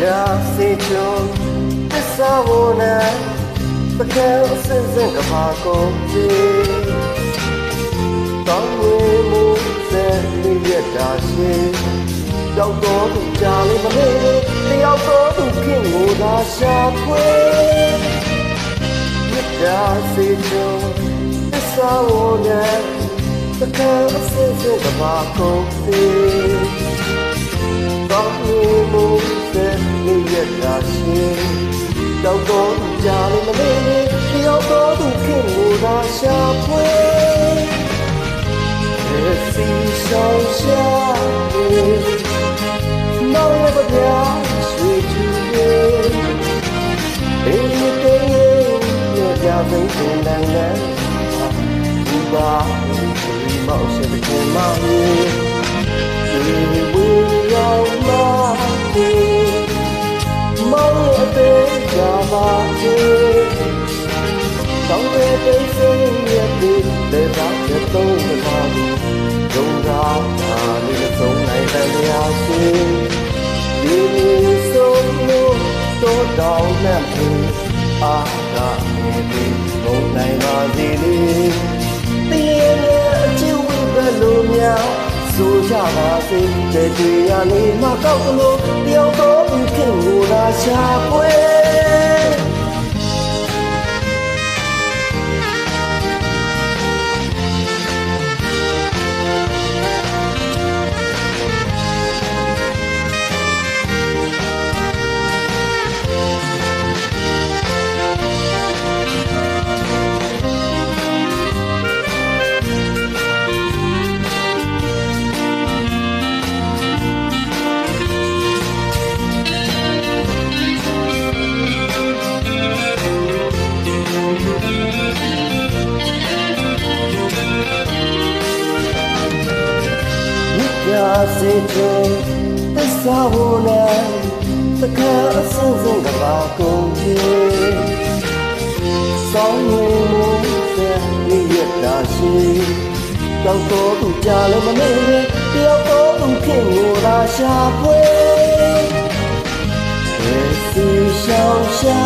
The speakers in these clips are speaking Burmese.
စေချုံသစ္စာဝနဲ့တကယ်အစစ်စစ်ကဘာကုန်ပြီတောင်းဝင်မှုစဲနေရတာရှိရောက်တော့သူကြာလေးမလေးတယောက်တော့သူခင်ကိုသာရှာဖွေစေချုံသစ္စာဝနဲ့တကယ်အစစ်စစ်ကဘာကုန်ပြီတောင်းဝင်မှုနေရတာရှိတောက်တော့ကြာလေးမလေးတယောက်တော့သူခင်ကိုသာရှာဖွေစီရှောင်းရှာမောင်ရဲ့ဗျာရွှေချူရဲ့ဘေးလေးရဲ့ကြာသိတဲ့နိုင်ငံဘူပါဒီမောင်ရှိတဲ့မောင်ဒီဝေးရောက်လာမောင်ရဲ့အသေးကြာပါစေတောင်းရတဲ့စိတ်ရဲ့ဒီတဲ့တဲ့တော့တာဘူးဒုံသာလေးဆုံးနိုင်တဲ့ရာရှိဒီဆုံးလို့တော့တောင်းနေပြီအားကနေပြီဘုံနိုင်ပါစေလေတင်းရဲ့အချစ်ဝိဘလို့များဆိုကြပါစေတဲ့တရားလေးမကောက်လို့တယောက်တော့ခင်ကိုသာရှာဖွေစေချုံသစ္စာဝနဲ့တကယ်အစင်းစင်းကဘာကုန်ပြီဆောင်းနေမှုတဲ့ဒီရတာရှိတောက်တော့သူကြာလည်းမနေတယောက်တော့သူခင်ကိုသာရှာဖွေစီရှောင်းရှာ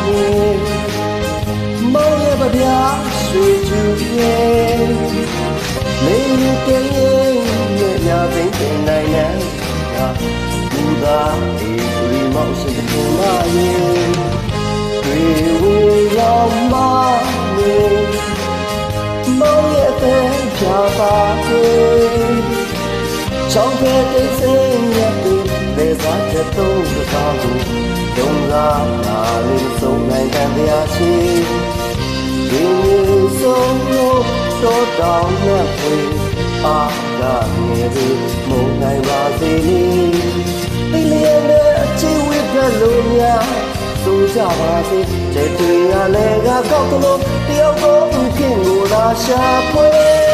နေမောင်ရဲ့ဗျာရွှေချူရဲ့မေယူတဲ့ညာသိတဲ့နိုင်ငံဘူသာဒီရီမောက်ရှိတဲ့မာယေတွေဝေရောက်မာနေမောင်ရဲ့တဲ့ချာပါကေချောင်းတဲ့စိတ်ရဲ့ဒီလေသာတဲ့တော့တာကိုဒုံသာလာလေးဆုံးနိုင်တဲ့တရားရှိဒီဆုံးလို့တော့တောင်းနဲ့ဖွေအားကနေပြီမုန်နိုင်ပါစေလေဒီလေးနဲ့အချစ်ဝိကလို့များဆိုကြပါစေတဲ့တွေ့ရလဲကကောက်လို့တယောက်တော့ခင်ကိုသာရှာဖွေ